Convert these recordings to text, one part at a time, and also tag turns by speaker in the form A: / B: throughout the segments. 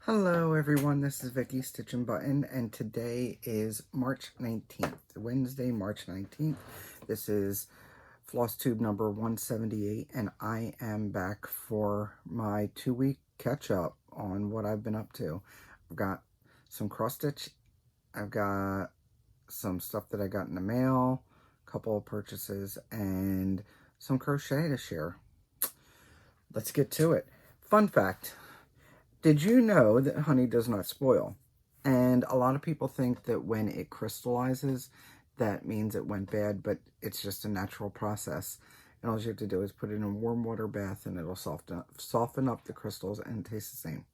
A: Hello everyone, this is Vicky Stitchnbutton, and today is March 19th, Wednesday, March 19th. This is Flosstube number 178, and I am back for my 2-week catch-up on what I've been up to. I've got some cross-stitch, I've got some stuff that I got in the mail, a couple of purchases, and some crochet to share. Let's get to it. Fun fact. Did you know that honey does not spoil? And a lot of people think that when it crystallizes, that means it went bad, but it's just a natural process. And all you have to do is put it in a warm water bath and it'll soften up the crystals and taste the same.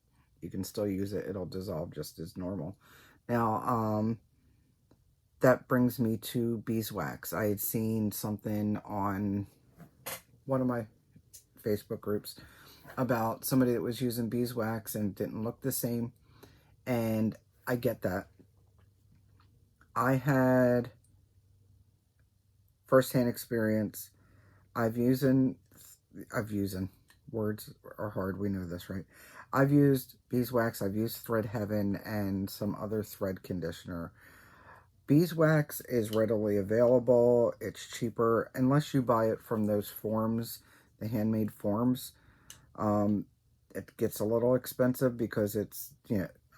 A: You can still use it. It'll dissolve just as normal. Now, that brings me to beeswax. I had seen something on one of my Facebook groups about somebody that was using beeswax and didn't look the same, and I get that. I had firsthand experience. Words are hard, we know this, right? I've used beeswax, I've used Thread Heaven and some other thread conditioner. Beeswax is readily available, it's cheaper, unless you buy it from those forms, the handmade forms. It gets a little expensive because it's,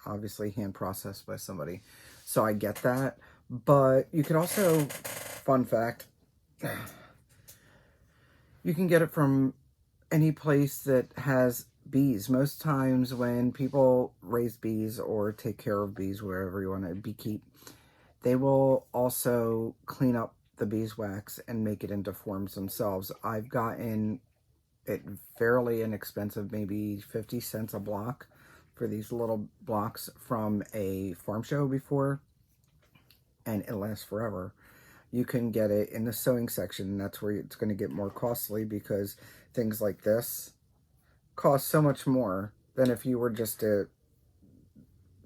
A: obviously hand processed by somebody. So I get that. But you can also, fun fact, you can get it from any place that has bees. Most times when people raise bees or take care of bees, wherever you want to beekeep, they will also clean up the beeswax and make it into forms themselves. I've gotten it fairly inexpensive, maybe 50 cents a block for these little blocks from a farm show before, and it lasts forever. You can get it in the sewing section, and that's where it's going to get more costly because things like this cost so much more than if you were just to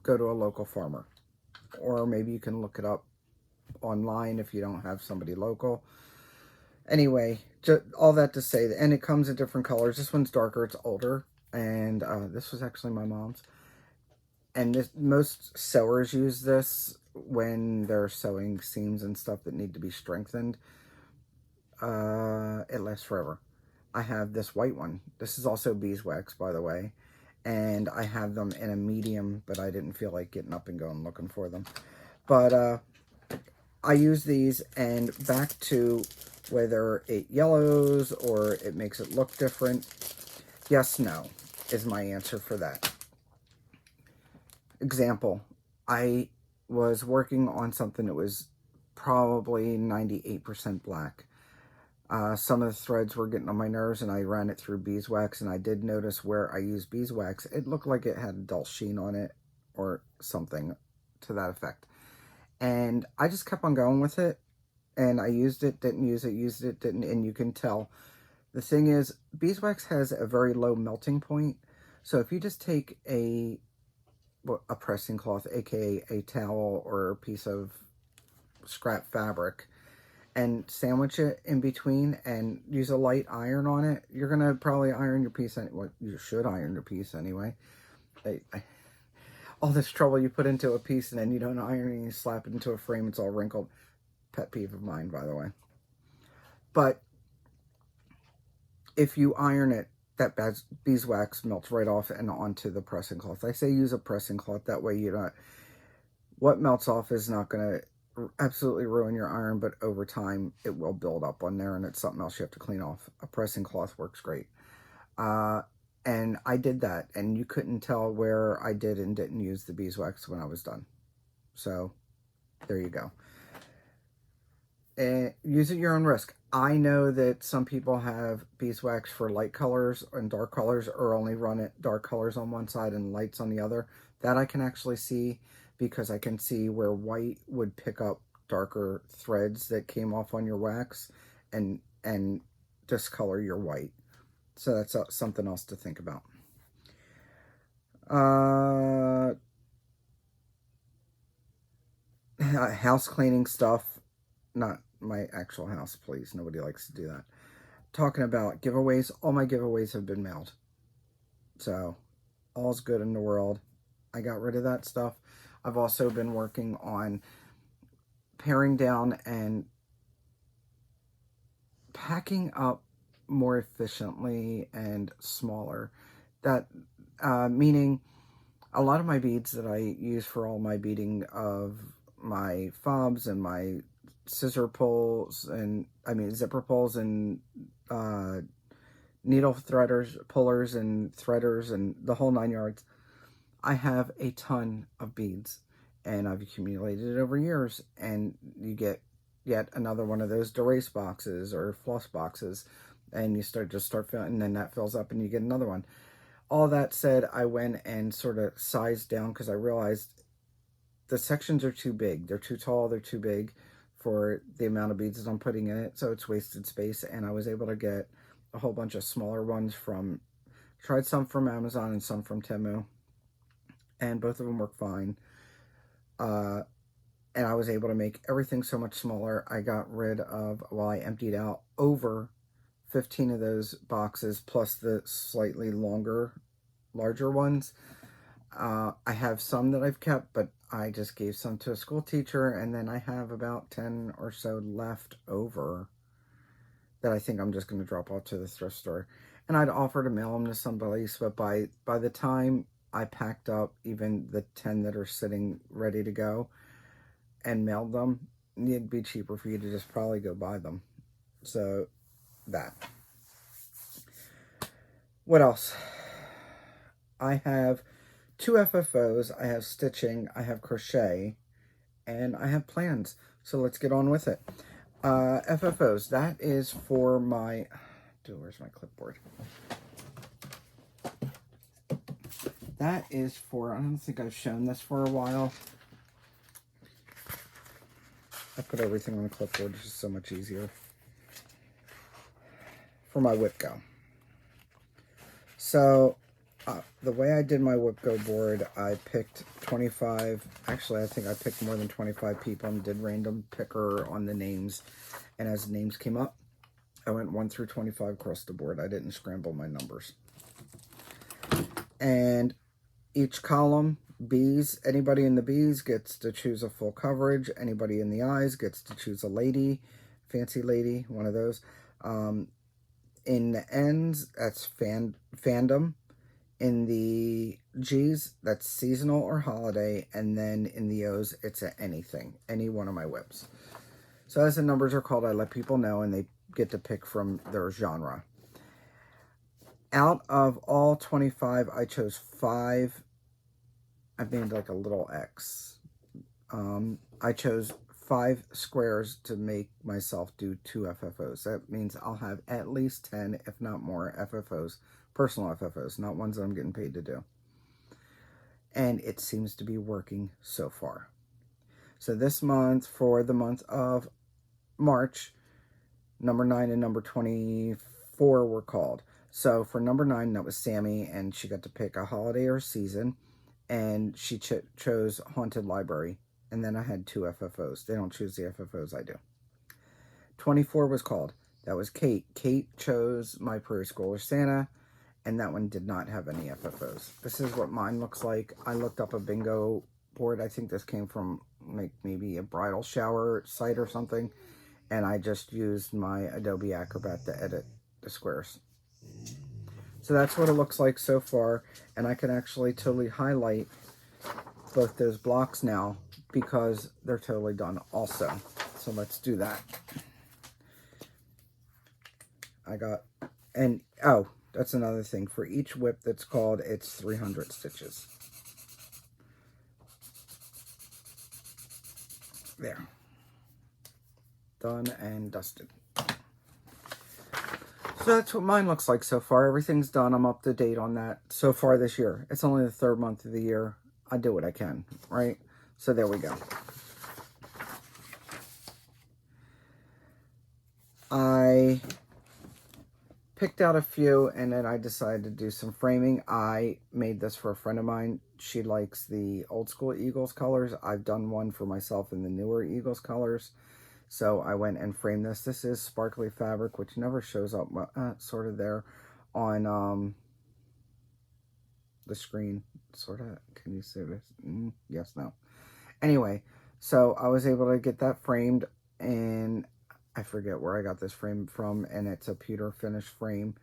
A: go to a local farmer. Or maybe you can look it up online if you don't have somebody local. Anyway, just all that to say, and it comes in different colors. This one's darker, it's older, and this was actually my mom's. And most sewers use this when they're sewing seams and stuff that need to be strengthened. It lasts forever. I have this white one. This is also beeswax, by the way, and I have them in a medium, but I didn't feel like getting up and going looking for them. But I use these, and back to whether it yellows or it makes it look different. Yes, no, is my answer for that. Example, I was working on something that was probably 98% black. Some of the threads were getting on my nerves, and I ran it through beeswax, and I did notice where I used beeswax, it looked like it had a dull sheen on it or something to that effect. And I just kept on going with it. And I used it, didn't use it, used it, didn't, and you can tell. The thing is, beeswax has a very low melting point. So if you just take a pressing cloth, aka a towel or a piece of scrap fabric, and sandwich it in between and use a light iron on it, you're going to probably iron your piece. Well, you should iron your piece anyway. All this trouble you put into a piece and then you don't iron it and you slap it into a frame, it's all wrinkled. Pet peeve of mine, by the way. But if you iron it, that beeswax melts right off and onto the pressing cloth. I say use a pressing cloth, that way you don't, what melts off is not going to absolutely ruin your iron, but over time it will build up on there and it's something else you have to clean off. A pressing cloth works great. And I did that, and you couldn't tell where I did and didn't use the beeswax when I was done. So there you go. Use at your own risk. I know that some people have beeswax for light colors and dark colors, or only run it dark colors on one side and lights on the other. That I can actually see, because I can see where white would pick up darker threads that came off on your wax and discolor your white. So that's something else to think about. House cleaning stuff. Not my actual house, please. Nobody likes to do that. Talking about giveaways. All my giveaways have been mailed. So, all's good in the world. I got rid of that stuff. I've also been working on paring down and packing up more efficiently and smaller. That meaning a lot of my beads that I use for all my beading of my fobs and my scissor pulls and zipper pulls and needle threaders, pullers and threaders and the whole 9 yards. I have a ton of beads and I've accumulated it over years, and you get yet another one of those erase boxes or floss boxes, and you start filling, and then that fills up and you get another one. All that said, I went and sort of sized down because I realized the sections are too big. They're too tall, they're too big for the amount of beads that I'm putting in it, so it's wasted space. And I was able to get a whole bunch of smaller ones tried some from Amazon and some from Temu, and both of them work fine. And I was able to make everything so much smaller. I got rid of, I emptied out over 15 of those boxes, plus the slightly larger ones. I have some that I've kept, but I just gave some to a school teacher, and then I have about 10 or so left over that I think I'm just going to drop off to the thrift store. And I'd offer to mail them to somebody, but by the time I packed up even the 10 that are sitting ready to go and mailed them, it'd be cheaper for you to just probably go buy them. So that. What else? I have 2 FFOs, I have stitching, I have crochet, and I have plans. So let's get on with it. FFOs, that is for my... where's my clipboard? That is for... I don't think I've shown this for a while. I put everything on the clipboard, it's just so much easier. For my Whipgo. So, the way I did my Whipgo board, I picked 25, actually I think I picked more than 25 people and did random picker on the names. And as the names came up, I went 1 through 25 across the board. I didn't scramble my numbers. And each column, bees, anybody in the bees gets to choose a full coverage. Anybody in the eyes gets to choose a lady, fancy lady, one of those. In the ends, that's fandom. In the G's, that's seasonal or holiday. And then in the O's, it's anything, any one of my whips. So as the numbers are called, I let people know, and they get to pick from their genre. Out of all 25, I chose 5. I made like a little X. I chose 5 squares to make myself do 2 FFOs. That means I'll have at least 10, if not more, FFOs, personal FFOs, not ones that I'm getting paid to do. And it seems to be working so far. So this month, for the month of March, number 9 and number 24 were called. So for number 9, that was Sammy, and she got to pick a holiday or season, and she chose Haunted Library. And then I had 2 FFOs. They don't choose the FFOs, I do. 24 was called. That was Kate. Kate chose My Prairie Schooler Santa, and that one did not have any FFOs. This is what mine looks like. I looked up a bingo board. I think this came from like maybe a bridal shower site or something. And I just used my Adobe Acrobat to edit the squares. So that's what it looks like so far. And I can actually totally highlight both those blocks now because they're totally done also. So let's do that. Oh, that's another thing. For each whip that's called, it's 300 stitches. There. Done and dusted. So that's what mine looks like so far. Everything's done. I'm up to date on that so far this year. It's only the 3rd month of the year. I do what I can, right? So there we go. I picked out a few, and then I decided to do some framing. I made this for a friend of mine. She likes the old school Eagles colors. I've done one for myself in the newer Eagles colors. So I went and framed this. This is sparkly fabric, which never shows up sort of there on the screen. Sort of. Can you see this? Yes, no. Anyway, so I was able to get that framed, and I forget where I got this frame from, and it's a pewter finish frame.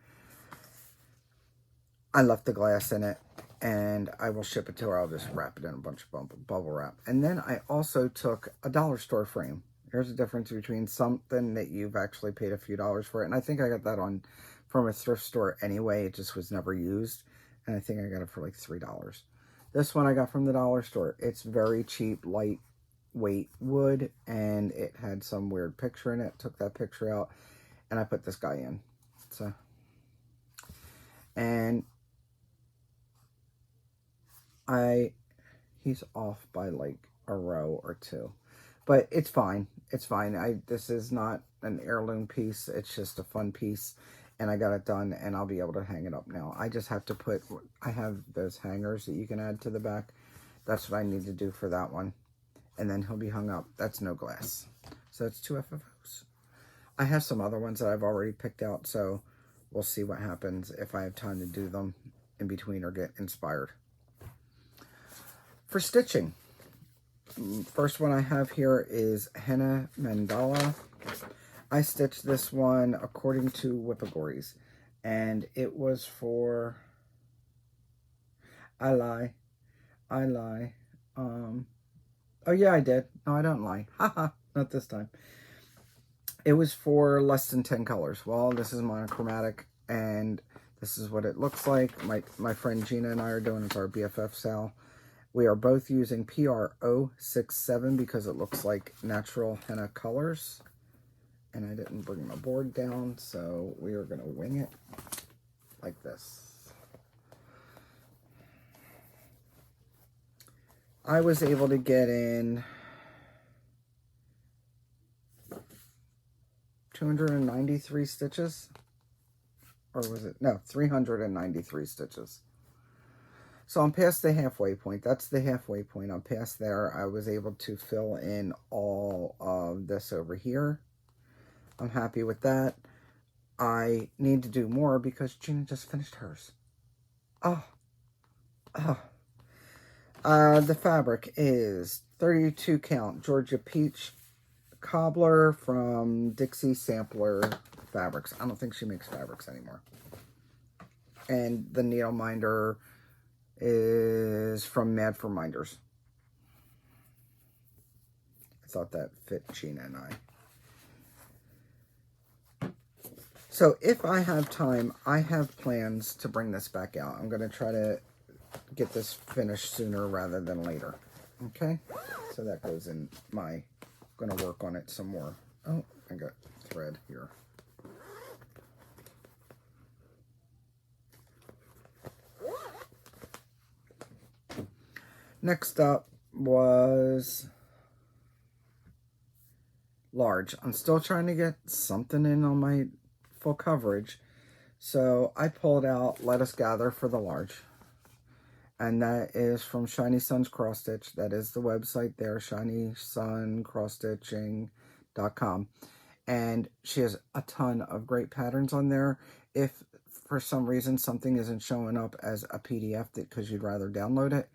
A: I left the glass in it, and I will ship it to her. I'll just wrap it in a bunch of bubble wrap. And then I also took a dollar store frame. Here's the difference between something that you've actually paid a few dollars for it. And I think I got that from a thrift store anyway. It just was never used. And I think I got it for like $3. This one I got from the dollar store. It's very cheap, lightweight wood. And it had some weird picture in it. Took that picture out. And I put this guy in. So, and he's off by like a row or two, but it's fine. It's fine. This is not an heirloom piece. It's just a fun piece, and I got it done, and I'll be able to hang it up now. I just have to I have those hangers that you can add to the back. That's what I need to do for that one, and then he'll be hung up. That's no glass. So it's 2 FFOs. I have some other ones that I've already picked out, so we'll see what happens if I have time to do them in between or get inspired. For stitching, first one I have here is Henna Mandala. I stitched this one according to Whipgo, and it was for, I lie. Oh yeah, I did. No, I don't lie. Haha, not this time. It was for less than 10 colors. Well, this is monochromatic, and this is what it looks like. My friend Gina and I are doing it for our BFF sale. We are both using PRO67 because it looks like natural henna colors. And I didn't bring my board down, so we are going to wing it like this. I was able to get in 293 stitches. Or was it? No, 393 stitches. So I'm past the halfway point. That's the halfway point. I'm past there. I was able to fill in all of this over here. I'm happy with that. I need to do more because Gina just finished hers. The fabric is 32 count Georgia Peach Cobbler from Dixie Sampler Fabrics. I don't think she makes fabrics anymore. And the needle minder is from Mad for Minders. I thought that fit Gina and I. So if I have time, I have plans to bring this back out. I'm going to try to get this finished sooner rather than later. Okay? So that goes in my, going to work on it some more. Oh, I got thread here. Next up was large. I'm still trying to get something in on my full coverage. So I pulled out Let Us Gather for the large. And that is from Shiny Sun's Cross Stitch. That is the website there, shinysuncrossstitching.com. And she has a ton of great patterns on there. If for some reason something isn't showing up as a PDF because you'd rather download it,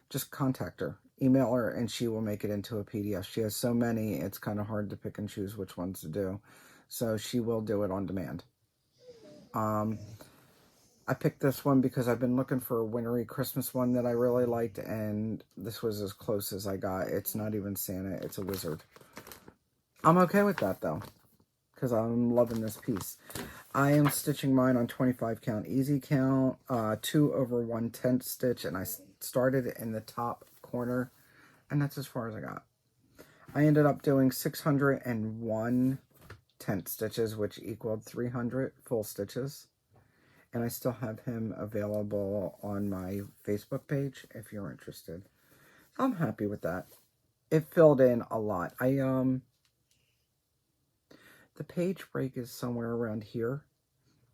A: just contact her, email her, and she will make it into a PDF. She has so many, it's kind of hard to pick and choose which ones to do. So she will do it on demand. I picked this one because I've been looking for a wintry Christmas one that I really liked, and this was as close as I got. It's not even Santa, it's a wizard. I'm okay with that, though, because I'm loving this piece. I am stitching mine on 25 count easy count, 2 over 1/10 stitch, and I started in the top corner, and that's as far as I got. I ended up doing 601 10th stitches, which equaled 300 full stitches, and I still have him available on my Facebook page if you're interested. I'm happy with that. It filled in a lot. The page break is somewhere around here,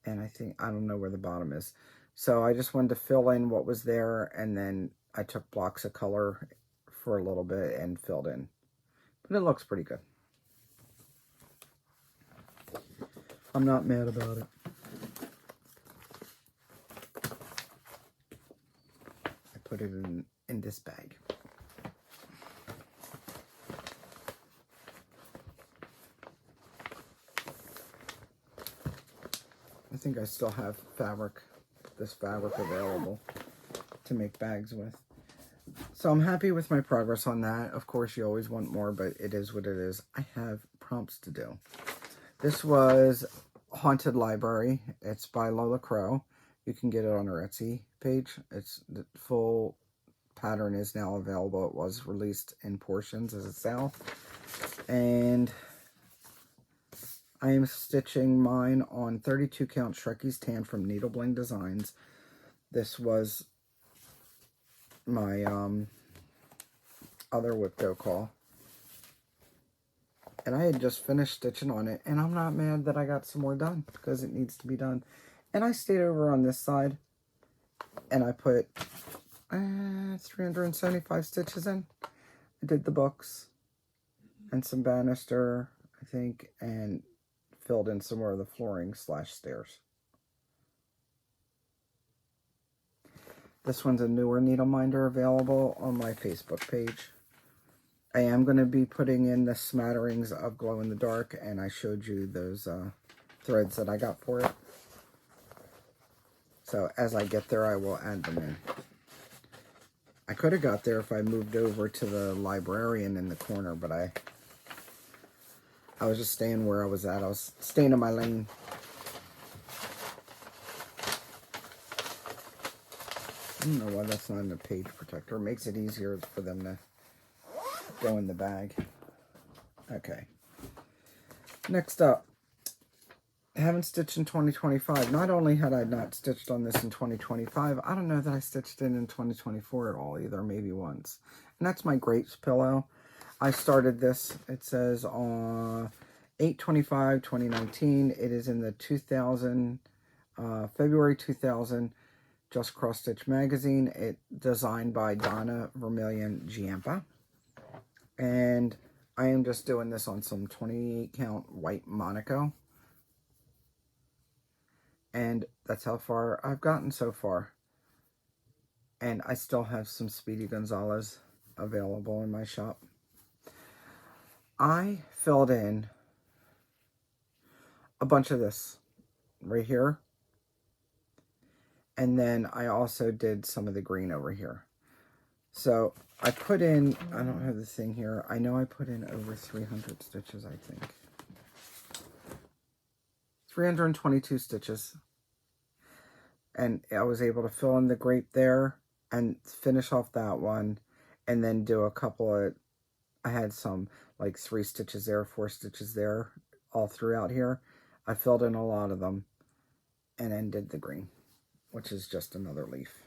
A: and I don't know where the bottom is. So I just wanted to fill in what was there, and then I took blocks of color for a little bit and filled in. But it looks pretty good. I'm not mad about it. put it in this bag. I think I still have this fabric available to make bags with. So I'm happy with my progress on that. Of course, you always want more, but it is what it is. I have prompts to do. This was Haunted Library. It's by Lola Crow. You can get it on her Etsy page. It's the full pattern is now available. It was released in portions as a sale. And I am stitching mine on 32 count Shrekie's Tan from Needle Bling Designs. This was my other Whipgo call. And I had just finished stitching on it, and I'm not mad that I got some more done because it needs to be done. And I stayed over on this side, and I put 375 stitches in. I did the books and some banister, I think, and filled in some more of the flooring / stairs. This one's a newer needle minder available on my Facebook page. I am going to be putting in the smatterings of glow in the dark, and I showed you those threads that I got for it. So as I get there, I will add them in. I could have got there if I moved over to the librarian in the corner, but I was just staying where I was at. I was staying in my lane. I don't know why that's not in the page protector. It makes it easier for them to go in the bag. Okay. Next up, I haven't stitched in 2025. Not only had I not stitched on this in 2025, I don't know that I stitched in 2024 at all either, maybe once. And that's my grapes pillow. I started this, it says on 8/25/2019. It is in the February 2000 Just Cross Stitch magazine. It designed by Donna Vermillion Giampa. And I am just doing this on some 28 count white Monaco. And that's how far I've gotten so far. And I still have some Speedy Gonzalez available in my shop. I filled in a bunch of this right here. And then I also did some of the green over here. So I put in, I don't have the thing here. I know I put in over 300 stitches, I think. 322 stitches. And I was able to fill in the grape there and finish off that one. And then do a couple of, I had some like 3 stitches there, 4 stitches there, all throughout here. I filled in a lot of them and then did the green, which is just another leaf.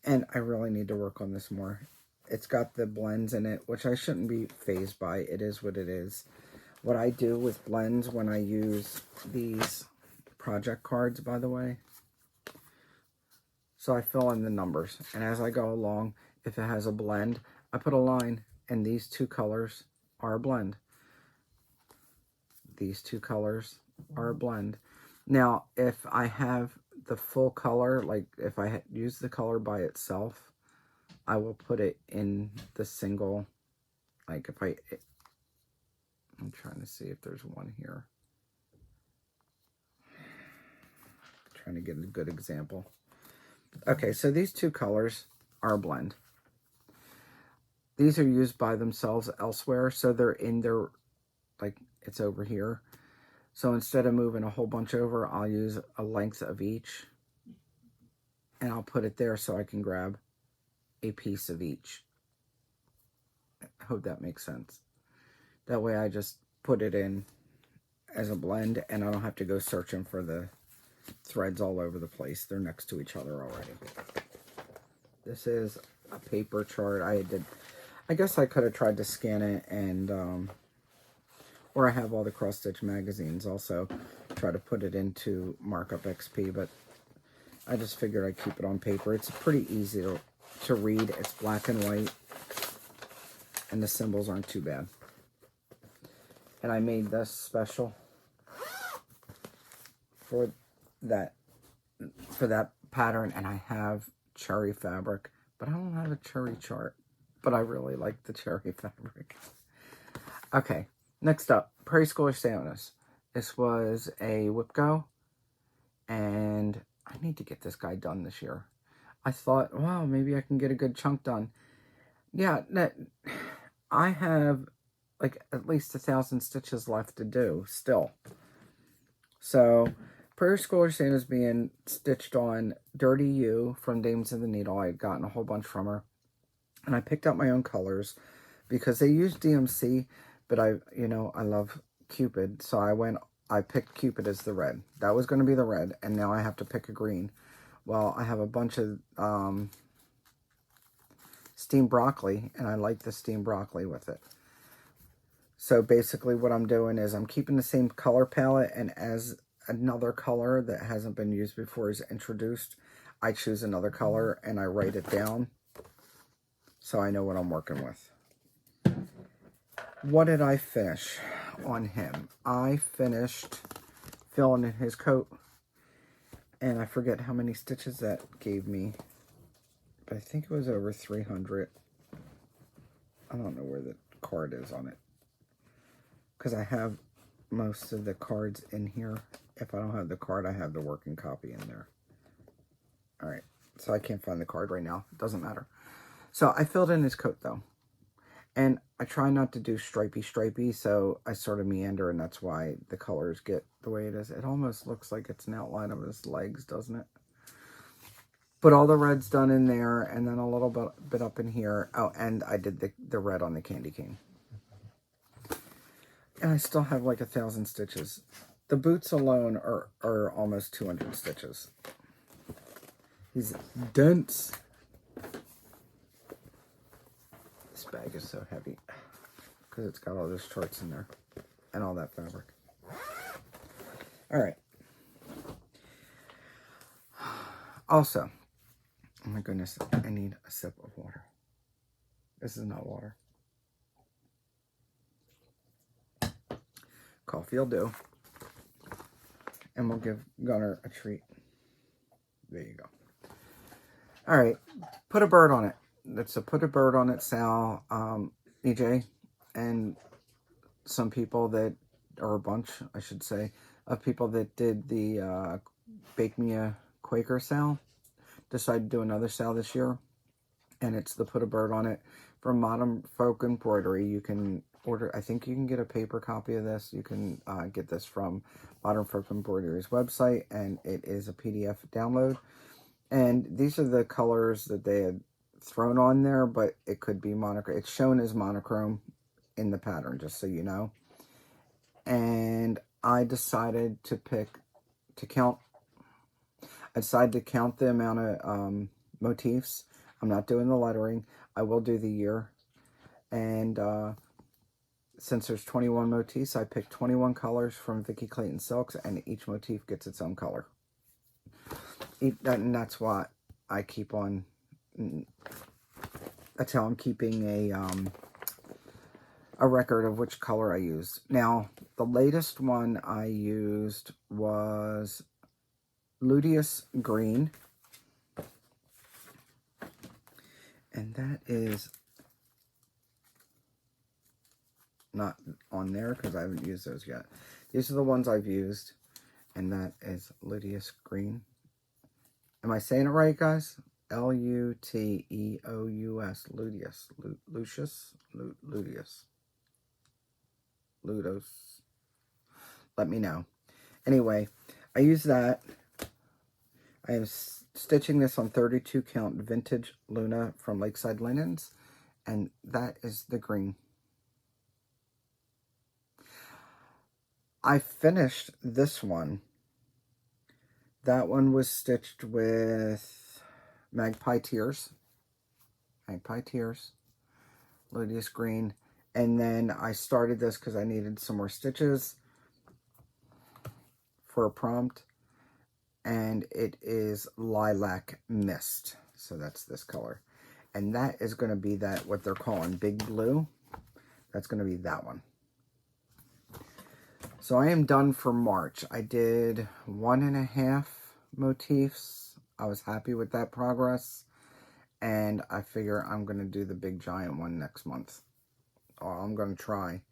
A: And I really need to work on this more. It's got the blends in it, which I shouldn't be fazed by. It is what it is. What I do with blends when I use these project cards, by the way. So I fill in the numbers. And as I go along, if it has a blend, I put a line. And these 2 colors are a blend. These 2 colors are a blend. Now, if I have the full color, like if I use the color by itself, I will put it in the single, like if I'm trying to see if there's one here. Trying to get a good example. Okay, so these 2 colors are a blend. These are used by themselves elsewhere, so they're in their, like it's over here. So instead of moving a whole bunch over, I'll use a length of each. And I'll put it there so I can grab a piece of each. I hope that makes sense. That way I just put it in as a blend and I don't have to go searching for the threads all over the place. They're next to each other already. This is a paper chart. I guess I could have tried to scan it and or I have all the cross stitch magazines also, try to put it into Markup XP, but I just figured I'd keep it on paper. It's pretty easy to read. It's black and white and the symbols aren't too bad. And I made this special for that pattern, and I have cherry fabric, but I don't have a cherry chart, but I really like the cherry fabric. Okay, next up, Prairie Schooler Sandals. This was a Whipgo, and I need to get this guy done this year. I thought, wow, maybe I can get a good chunk done. Yeah, I have like at least 1,000 stitches left to do still. So, Prairie Schooler Sandals being stitched on Dirty You from Dames of the Needle. I had gotten a whole bunch from her. And I picked out my own colors because they use DMC, but I love Cupid. So I picked Cupid as the red. That was going to be the red, and now I have to pick a green. Well, I have a bunch of steamed broccoli, and I like the steamed broccoli with it. So basically what I'm doing is I'm keeping the same color palette, and as another color that hasn't been used before is introduced, I choose another color and I write it down so I know what I'm working with. What did I finish on him? I finished filling in his coat, and I forget how many stitches that gave me, but I think it was over 300. I don't know where the card is on it, because I have most of the cards in here. If I don't have the card, I have the working copy in there. All right, so I can't find the card right now. It doesn't matter. So I filled in his coat, though. And I try not to do stripey, so I sort of meander, and that's why the colors get the way it is. It almost looks like it's an outline of his legs, doesn't it? Put all the reds done in there, and then a little bit up in here. Oh, and I did the red on the candy cane. And I still have like 1,000 stitches. The boots alone are almost 200 stitches. He's dense. This bag is so heavy because it's got all those charts in there and all that fabric. All right. Also, oh my goodness, I need a sip of water. This is not water. Coffee will do. And we'll give Gunner a treat. There you go. All right. Put a bird on it. That's a Put a Bird on It Sal, EJ, and some people that, or a bunch, I should say, of people that did the Bake Me a Quaker sale decided to do another sale this year, and it's the Put a Bird on It from Modern Folk Embroidery. You can order, I think you can get a paper copy of this. You can get this from Modern Folk Embroidery's website, and it is a PDF download. And these are the colors that they had thrown on there, but it could be monochrome. It's shown as monochrome in the pattern, just so you know. And I decided to count the amount of motifs. I'm not doing the lettering. I will do the year. And since there's 21 motifs, I picked 21 colors from Vicki Clayton Silks, and each motif gets its own color. And that's why I keep on. That's how I'm keeping a record of which color I used. Now, the latest one I used was Luteous Green. And that is not on there because I haven't used those yet. These are the ones I've used, and that is Luteous Green. Am I saying it right, guys? Luteous. Luteous. Luteous. Ludos. Let me know. Anyway, I use that. I am stitching this on 32 count vintage Luna from Lakeside Linens, and that is the green. I finished this one. That one was stitched with Magpie Tears, Luteous Green, and then I started this because I needed some more stitches for a prompt, and it is Lilac Mist, so that's this color, and that is going to be that, what they're calling Big Blue. That's going to be that one. So I am done for March. I did 1.5 motifs. I was happy with that progress, and I figure I'm going to do the big giant one next month. Or I'm going to try.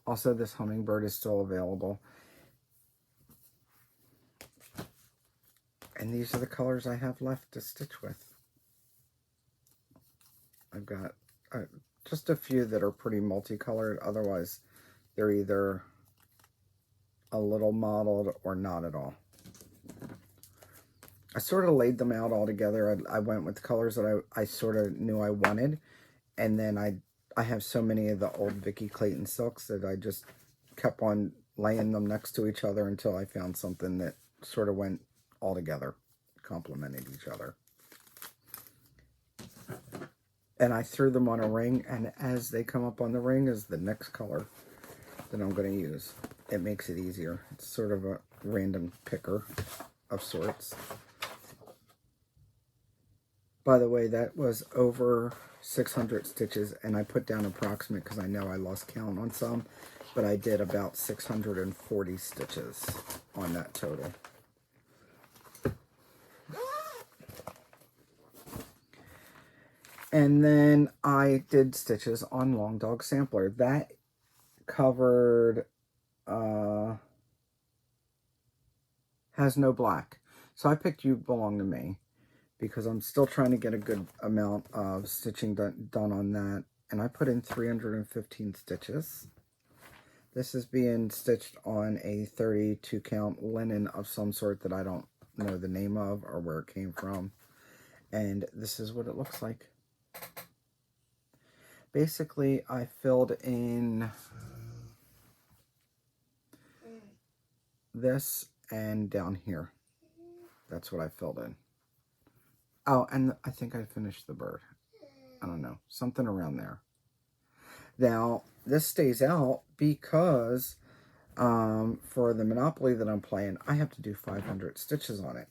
A: Also, this Hummingbird is still available. And these are the colors I have left to stitch with. I've got just a few that are pretty multicolored. Otherwise, they're either a little mottled or not at all. I sort of laid them out all together. I went with the colors that I sort of knew I wanted. And then I have so many of the old Vicky Clayton silks that I just kept on laying them next to each other until I found something that sort of went all together, complemented each other. And I threw them on a ring, and as they come up on the ring is the next color that I'm going to use. It makes it easier. It's sort of a random picker of sorts. By the way, that was over 600 stitches, and I put down approximate because I know I lost count on some, but I did about 640 stitches on that total. And then I did stitches on Long Dog Sampler. That covered, has no black. So I picked You Belong to Me because I'm still trying to get a good amount of stitching done on that. And I put in 315 stitches. This is being stitched on a 32 count linen of some sort that I don't know the name of or where it came from. And this is what it looks like. Basically, I filled in this and down here. That's what I filled in. Oh, and I think I finished the bird. I don't know. Something around there. Now, this stays out because for the Monopoly that I'm playing, I have to do 500 stitches on it.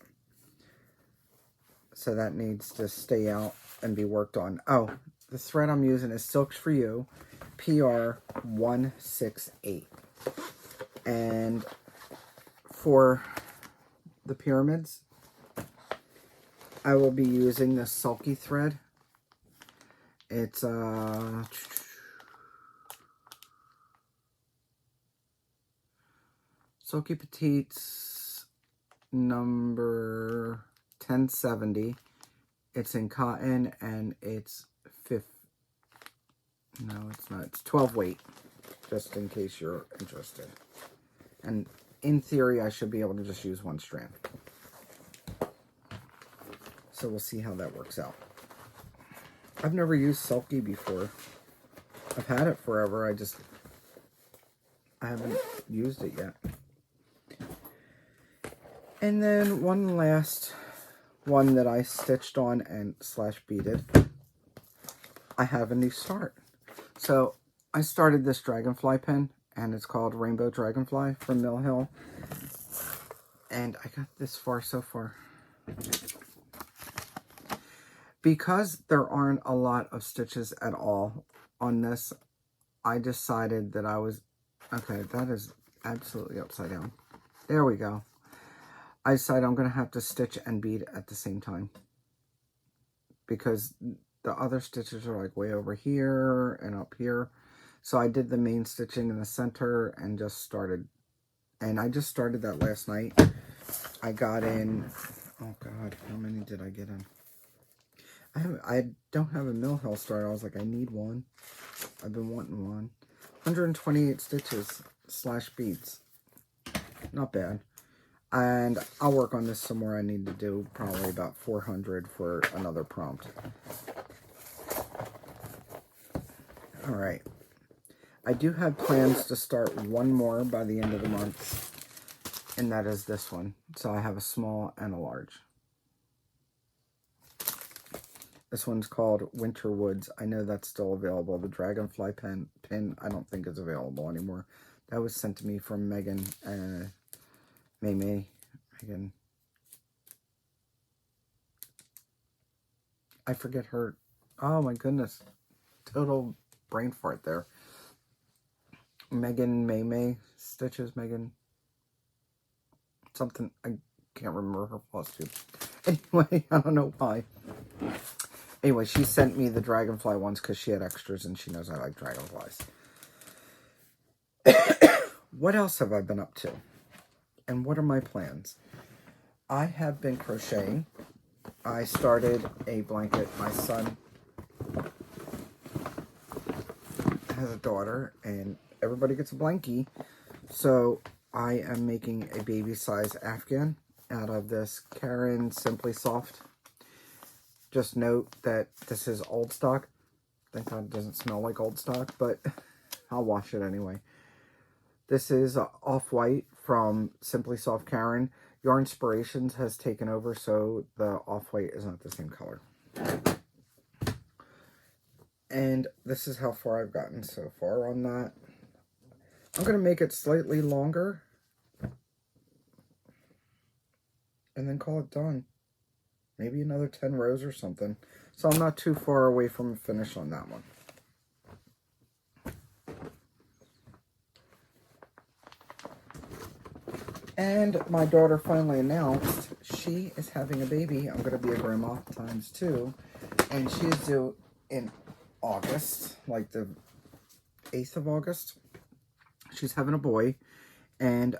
A: So that needs to stay out and be worked on. Oh, the thread I'm using is Silks for You, PR168. And for the pyramids, I will be using this sulky thread. It's Sulky Petites number 1070. It's in cotton and it's no, it's not. It's 12 weight, just in case you're interested. And in theory, I should be able to just use one strand. So we'll see how that works out. I've never used Sulky before. I've had it forever. I haven't used it yet. And then one last one that I stitched on and / beaded. I have a new start. So I started this dragonfly pen, and it's called Rainbow Dragonfly from Mill Hill. And I got this far so far. Because there aren't a lot of stitches at all on this, I decided that I was... Okay, that is absolutely upside down. There we go. I decided I'm going to have to stitch and bead at the same time. Because the other stitches are like way over here and up here. So I did the main stitching in the center and just started. And I just started that last night. I got in... Oh God, how many did I get in? I don't have a Mill Hill start. I was like, I need one. I've been wanting one. 128 stitches / beads. Not bad. And I'll work on this some more. I need to do probably about 400 for another prompt. Alright. I do have plans to start one more by the end of the month. And that is this one. So I have a small and a large. This one's called Winter Woods. I know that's still available. The Dragonfly pin I don't think is available anymore. That was sent to me from Megan. Megan. I forget her. Oh my goodness. Total brain fart there. Megan May Stitches. Megan. Something. can't remember her Flosstube. Anyway, I don't know why. Anyway, she sent me the dragonfly ones because she had extras and she knows I like dragonflies. What else have I been up to? And what are my plans? I have been crocheting. I started a blanket. My son has a daughter and everybody gets a blankie. So I am making a baby size Afghan out of this Karen Simply Soft. Just note that this is old stock. Thank God it doesn't smell like old stock, but I'll wash it anyway. This is Off-White from Simply Soft Karen. Yarn Inspirations has taken over, so the Off-White is not the same color. And this is how far I've gotten so far on that. I'm going to make it slightly longer and then call it done. Maybe another 10 rows or something. So I'm not too far away from a finish on that one. And my daughter finally announced she is having a baby. I'm going to be a grandma times 2. And she is due in August, like the 8th of August. She's having a boy. And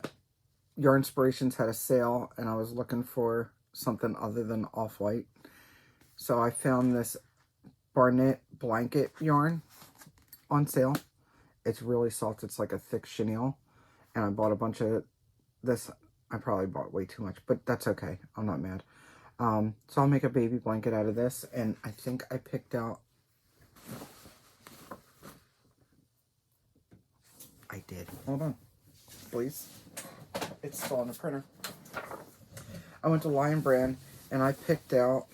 A: Yarn Inspirations had a sale. And I was looking for something other than Off-White. So I found this Barnett blanket yarn on sale. It's really soft. It's like a thick chenille. And I bought a bunch of this. I probably bought way too much, but that's okay. I'm not mad. So I'll make a baby blanket out of this. And I think I picked out... I did. Hold on, please. It's still on the printer. I went to Lion Brand and I picked out...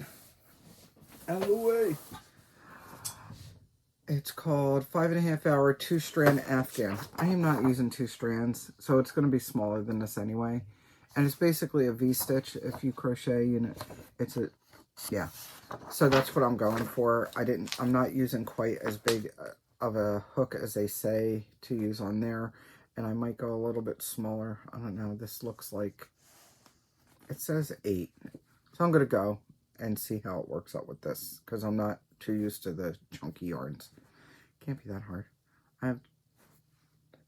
A: Out of the way. It's called 5.5 hour 2-strand Afghan. I am not using 2 strands, so it's going to be smaller than this anyway. And it's basically a V-stitch. If you crochet, you know, it's a, yeah. So that's what I'm going for. I'm not using quite as big of a hook as they say to use on there. And I might go a little bit smaller. I don't know. This looks like, it says 8. So I'm going to go and see how it works out with this, because I'm not too used to the chunky yarns. Can't be that hard.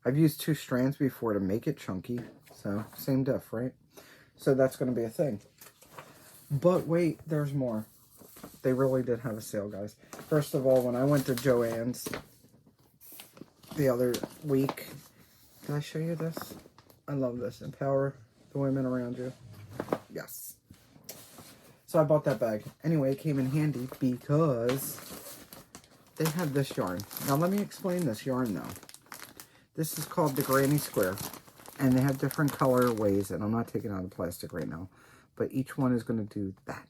A: I've used 2 strands before to make it chunky, so same diff, right? So that's going to be a thing. But wait, there's more. They really did have a sale, guys. First of all, when I went to Joann's the other week, did I show you this? I love this. Empower the women around you. Yes. So I bought that bag. Anyway, it came in handy because they have this yarn. Now let me explain this yarn though. This is called the Granny Square. And they have different colorways, and I'm not taking out the plastic right now. But each one is going to do that.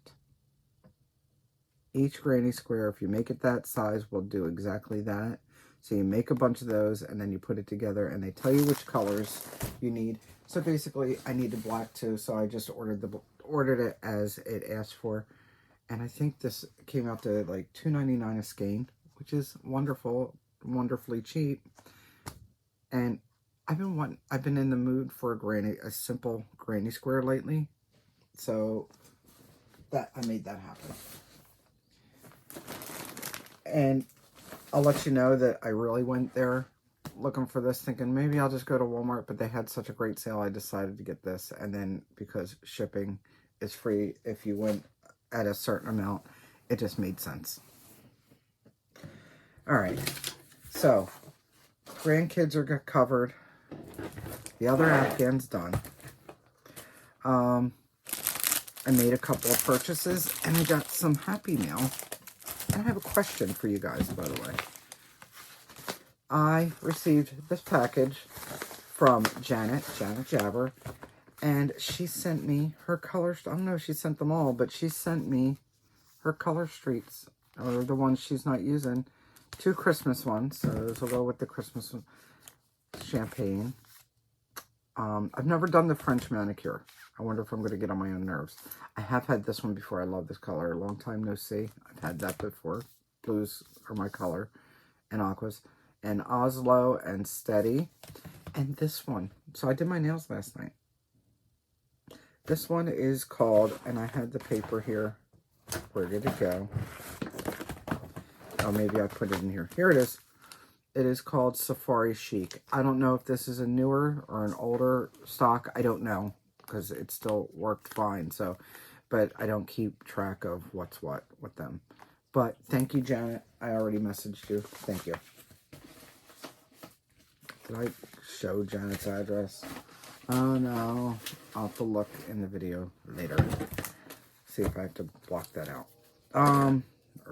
A: Each Granny Square, if you make it that size, will do exactly that. So you make a bunch of those, and then you put it together, and they tell you which colors you need. So basically, I needed black too, so I just ordered it as it asked for. And I think this came out to like $2.99 a skein, which is wonderful, wonderfully cheap. And I've been in the mood for a simple Granny Square lately. So that I made that happen. And I'll let you know that I really went there looking for this, thinking maybe I'll just go to Walmart, but they had such a great sale, I decided to get this. And then because shipping is free if you went at a certain amount, it just made sense. All right, so grandkids are covered. The other Afghan's done. I made a couple of purchases and I got some Happy Mail. And I have a question for you guys, by the way. I received this package from Janet Jabber, and she sent me her color. I don't know if she sent them all, but she sent me her color streets, or the ones she's not using. 2 Christmas ones, so those will go with the Christmas champagne. I've never done the French manicure. I wonder if I'm going to get on my own nerves. I have had this one before. I love this color. A long time no see. I've had that before. Blues are my color. And aquas. And Oslo and Steady. And this one. So I did my nails last night. This one is called, and I had the paper here. Where did it go? Oh, maybe I put it in here. Here it is. It is called Safari Chic. I don't know if this is a newer or an older stock. I don't know, because it still worked fine. So, but I don't keep track of what's what with them. But thank you, Janet. I already messaged you. Thank you. Did I show Janet's address? Oh, no. I'll have to look in the video later. See if I have to block that out. Or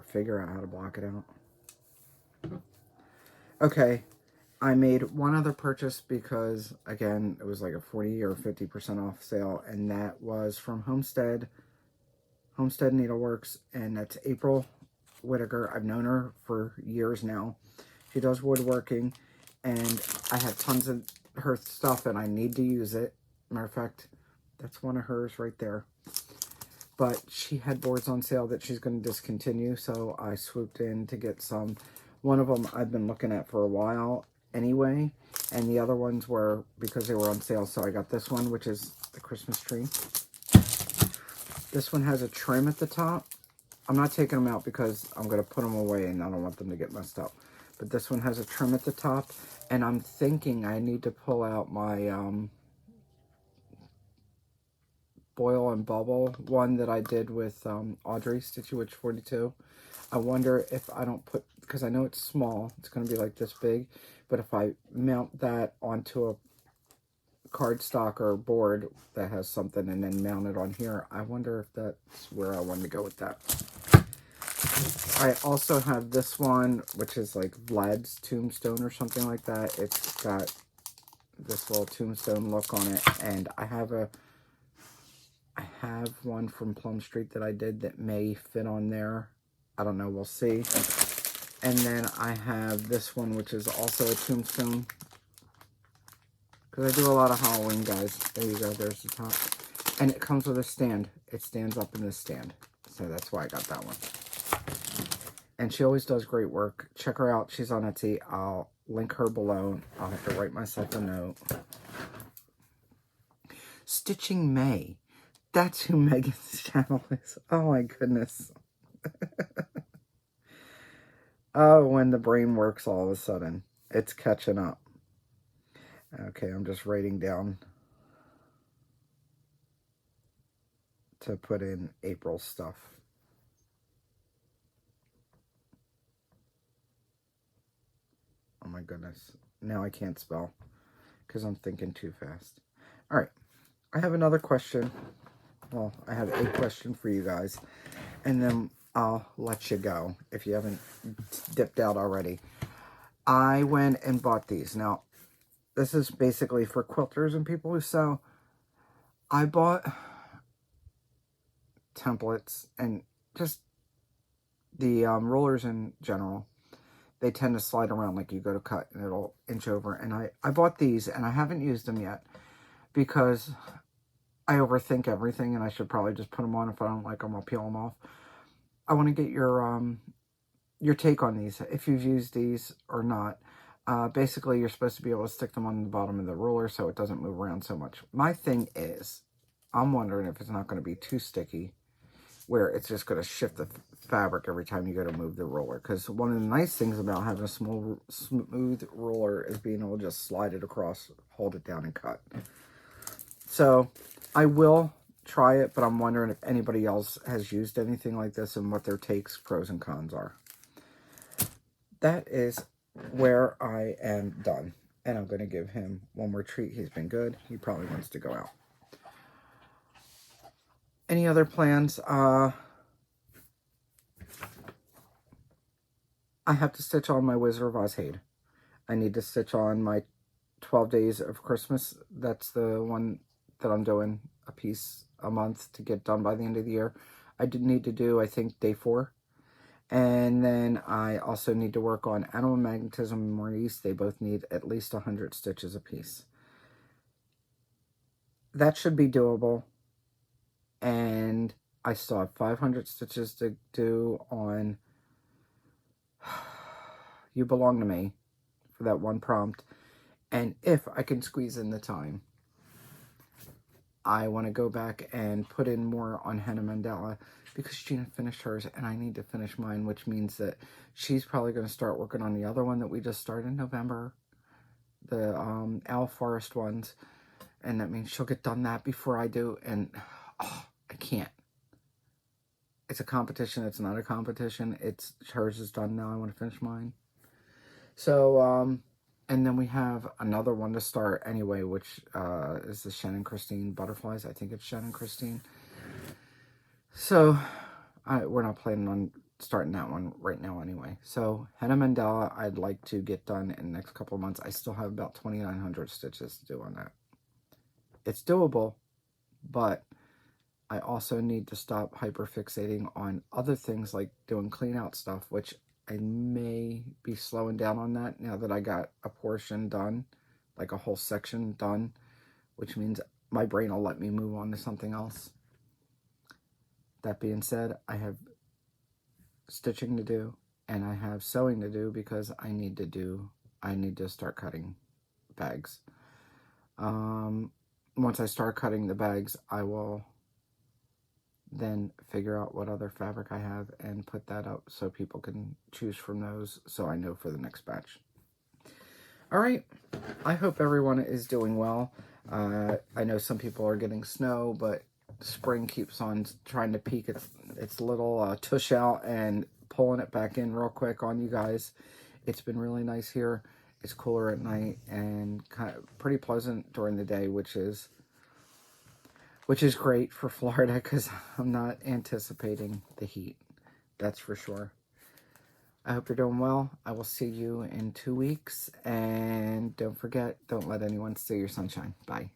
A: figure out how to block it out. Okay. I made one other purchase because, again, it was like a 40 or 50% off sale. And that was from Homestead Needleworks. And that's April Whitaker. I've known her for years now. She does woodworking. And I have tons of her stuff and I need to use it. Matter of fact, that's one of hers right there. But she had boards on sale that she's going to discontinue, so I swooped in to get some. One of them I've been looking at for a while anyway, and the other ones were because they were on sale, so I got this one, which is the Christmas tree. This one has a trim at the top. I'm not taking them out because I'm going to put them away and I don't want them to get messed up. But this one has a trim at the top, and I'm thinking I need to pull out my Boil and Bubble one that I did with Audrey, Stitchy 42. I wonder if I don't put, because I know it's small, it's going to be like this big, but if I mount that onto a cardstock or board that has something and then mount it on here, I wonder if that's where I want to go with that. I also have this one, which is like Vlad's Tombstone or something like that. It's got this little tombstone look on it, and I have one from Plum Street that I did that may fit on there. I don't know, we'll see. And then I have this one, which is also a tombstone, because I do a lot of Halloween, guys. There you go, there's the top. And it comes with a stand. It stands up in this stand, so that's why I got that one. And she always does great work. Check her out. She's on Etsy. I'll link her below. I'll have to write myself a note. Stitching May. That's who Megan's channel is. Oh my goodness. Oh, when the brain works all of a sudden. It's catching up. Okay, I'm just writing down to put in April stuff. Oh my goodness. Now I can't spell because I'm thinking too fast. All right. I have another question. Well, I have a question for you guys. And then I'll let you go if you haven't dipped out already. I went and bought these. Now, this is basically for quilters and people who sew. I bought templates and just the rollers in general. They tend to slide around like you go to cut and it'll inch over. And I bought these and I haven't used them yet because I overthink everything and I should probably just put them on. If I don't like them, I'll peel them off. I want to get your take on these, if you've used these or not. Basically, you're supposed to be able to stick them on the bottom of the roller so it doesn't move around so much. My thing is, I'm wondering if it's not going to be too sticky, where it's just going to shift the fabric every time you go to move the roller. Because one of the nice things about having a smooth roller is being able to just slide it across, hold it down, and cut. So I will try it, but I'm wondering if anybody else has used anything like this and what their takes, pros, and cons are. That is where I am done. And I'm going to give him one more treat. He's been good. He probably wants to go out. Any other plans? I have to stitch on my Wizard of Oz Hade. I need to stitch on my 12 Days of Christmas. That's the one that I'm doing a piece a month to get done by the end of the year. I did need to do, I think, day 4. And then I also need to work on Animal Magnetism and Maurice. They both need at least 100 stitches a piece. That should be doable. And I still have 500 stitches to do on You Belong to Me for that one prompt. And if I can squeeze in the time, I want to go back and put in more on Hannah Mandela because Gina finished hers and I need to finish mine, which means that she's probably going to start working on the other one that we just started in November, the Owl Forest ones, and that means she'll get done that before I do, and oh, I can't. It's a competition. It's not a competition. It's hers is done now. I want to finish mine. So, and then we have another one to start anyway, which is the Shannon Christine Butterflies. I think it's Shannon Christine. So, we're not planning on starting that one right now anyway. So, Hannah Mandela, I'd like to get done in the next couple of months. I still have about 2,900 stitches to do on that. It's doable, but I also need to stop hyperfixating on other things like doing clean out stuff, which I may be slowing down on that now that I got a portion done, like a whole section done, which means my brain will let me move on to something else. That being said, I have stitching to do and I have sewing to do because I need to start cutting bags. Once I start cutting the bags, I will then figure out what other fabric I have and put that up so people can choose from those so I know for the next batch. All right, I hope everyone is doing well. I know some people are getting snow, but spring keeps on trying to peek its little tush out and pulling it back in real quick on you guys. It's been really nice here. It's cooler at night and kind of pretty pleasant during the day, which is great for Florida because I'm not anticipating the heat. That's for sure. I hope you're doing well. I will see you in 2 weeks. And don't forget, don't let anyone steal your sunshine. Bye.